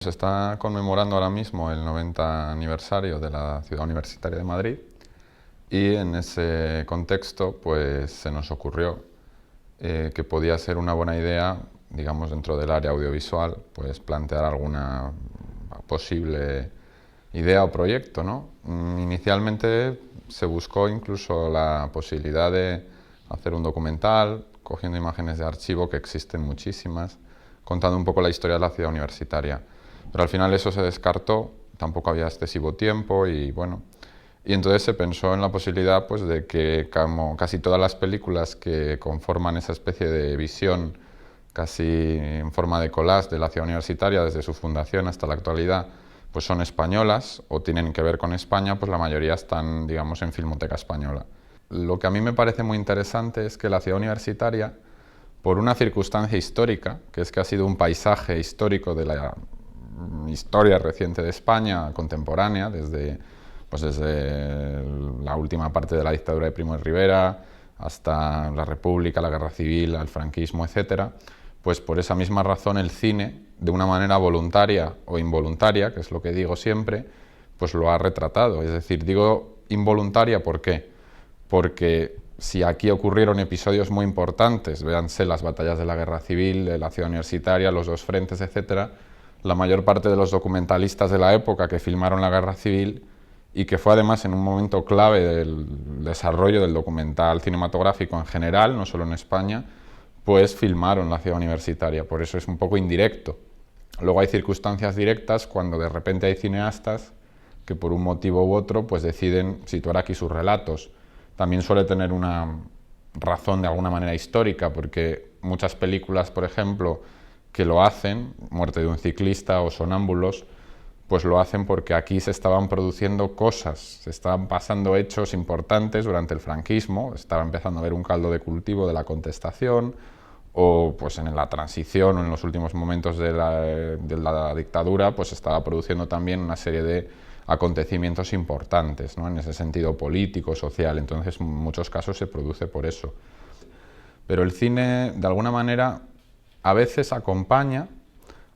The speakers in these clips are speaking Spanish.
Se está conmemorando ahora mismo el 90 aniversario de la Ciudad Universitaria de Madrid y en ese contexto pues, se nos ocurrió que podía ser una buena idea, digamos, dentro del área audiovisual, pues plantear alguna posible idea o proyecto, ¿no? Inicialmente se buscó incluso la posibilidad de hacer un documental, cogiendo imágenes de archivo, que existen muchísimas, contando un poco la historia de la ciudad universitaria. Pero al final eso se descartó, tampoco había excesivo tiempo y bueno. Y entonces se pensó en la posibilidad pues, de que, como casi todas las películas que conforman esa especie de visión casi en forma de collage de la ciudad universitaria desde su fundación hasta la actualidad, pues son españolas o tienen que ver con España, pues la mayoría están, digamos, en Filmoteca Española. Lo que a mí me parece muy interesante es que la ciudad universitaria, por una circunstancia histórica, que es que ha sido un paisaje histórico de la historia reciente de España, contemporánea, desde la última parte de la dictadura de Primo de Rivera hasta la República, la Guerra Civil, el franquismo, etc., pues por esa misma razón el cine, de una manera voluntaria o involuntaria, que es lo que digo siempre, pues lo ha retratado. Es decir, digo involuntaria, ¿por qué? Porque si aquí ocurrieron episodios muy importantes, véanse las batallas de la Guerra Civil, de la ciudad universitaria, los dos frentes, etc., la mayor parte de los documentalistas de la época que filmaron la Guerra Civil, y que fue además en un momento clave del desarrollo del documental cinematográfico en general, no solo en España, pues filmaron la ciudad universitaria, por eso es un poco indirecto. Luego hay circunstancias directas cuando de repente hay cineastas que por un motivo u otro pues deciden situar aquí sus relatos. También suele tener una razón de alguna manera histórica, porque muchas películas, por ejemplo, que lo hacen, Muerte de un ciclista o Sonámbulos, pues lo hacen porque aquí se estaban produciendo cosas, se estaban pasando hechos importantes durante el franquismo, estaba empezando a haber un caldo de cultivo de la contestación, o pues en la transición o en los últimos momentos de la dictadura, pues estaba produciendo también una serie de acontecimientos importantes, ¿no? En ese sentido político, social, entonces en muchos casos se produce por eso. Pero el cine, de alguna manera, a veces acompaña,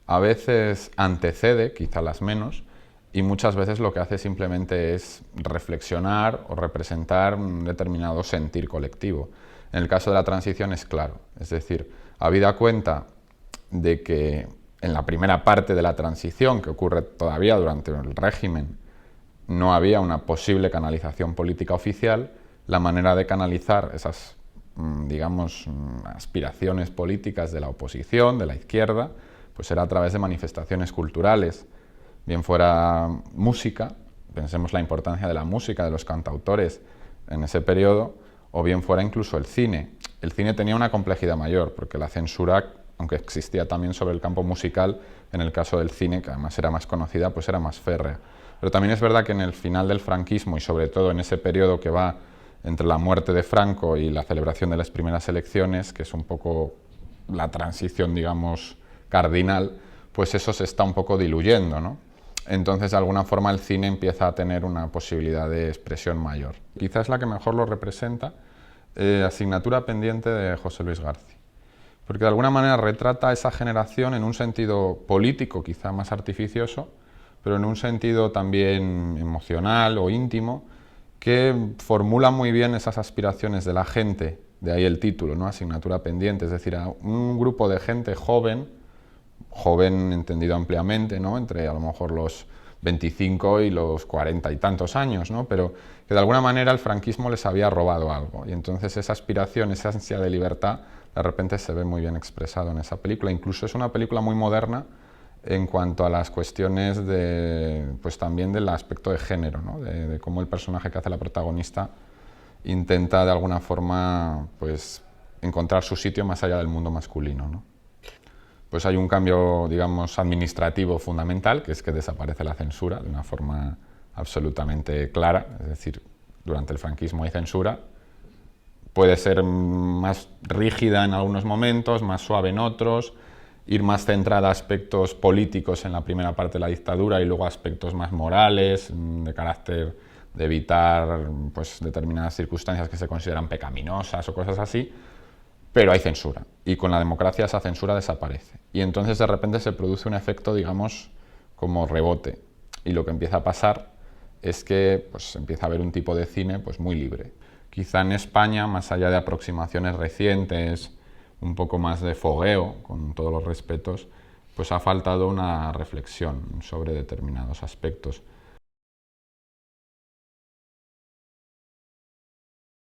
a veces antecede, quizá las menos, y muchas veces lo que hace simplemente es reflexionar o representar un determinado sentir colectivo. En el caso de la transición es claro, es decir, habida cuenta de que en la primera parte de la transición, que ocurre todavía durante el régimen, no había una posible canalización política oficial, la manera de canalizar esas, digamos, aspiraciones políticas de la oposición, de la izquierda, pues era a través de manifestaciones culturales, bien fuera música, pensemos la importancia de la música, de los cantautores en ese periodo, o bien fuera incluso el cine. El cine tenía una complejidad mayor, porque la censura, aunque existía también sobre el campo musical, en el caso del cine, que además era más conocida, pues era más férrea. Pero también es verdad que en el final del franquismo, y sobre todo en ese periodo que va entre la muerte de Franco y la celebración de las primeras elecciones, que es un poco la transición, digamos, cardinal, pues eso se está un poco diluyendo, ¿no? Entonces, de alguna forma, el cine empieza a tener una posibilidad de expresión mayor. Quizás la que mejor lo representa, Asignatura pendiente de José Luis García, porque de alguna manera retrata a esa generación en un sentido político, quizá más artificioso, pero en un sentido también emocional o íntimo, que formula muy bien esas aspiraciones de la gente, de ahí el título, ¿no? Asignatura pendiente, es decir, a un grupo de gente joven entendido ampliamente, ¿no? Entre a lo mejor los 25 y los 40 y tantos años, ¿no? Pero que de alguna manera el franquismo les había robado algo, y entonces esa aspiración, esa ansia de libertad, de repente se ve muy bien expresado en esa película. Incluso es una película muy moderna en cuanto a las cuestiones de, pues también del aspecto de género, ¿no? De cómo el personaje que hace la protagonista intenta de alguna forma pues encontrar su sitio más allá del mundo masculino, ¿no? Pues hay un cambio, digamos, administrativo fundamental, que es que desaparece la censura de una forma absolutamente clara, es decir, durante el franquismo hay censura, puede ser más rígida en algunos momentos, más suave en otros, ir más centrada a aspectos políticos en la primera parte de la dictadura y luego aspectos más morales, de carácter de evitar pues, determinadas circunstancias que se consideran pecaminosas o cosas así, pero hay censura, y con la democracia esa censura desaparece. Y entonces de repente se produce un efecto, digamos, como rebote. Y lo que empieza a pasar es que pues, empieza a haber un tipo de cine pues, muy libre. Quizá en España, más allá de aproximaciones recientes, un poco más de fogueo, con todos los respetos, pues ha faltado una reflexión sobre determinados aspectos.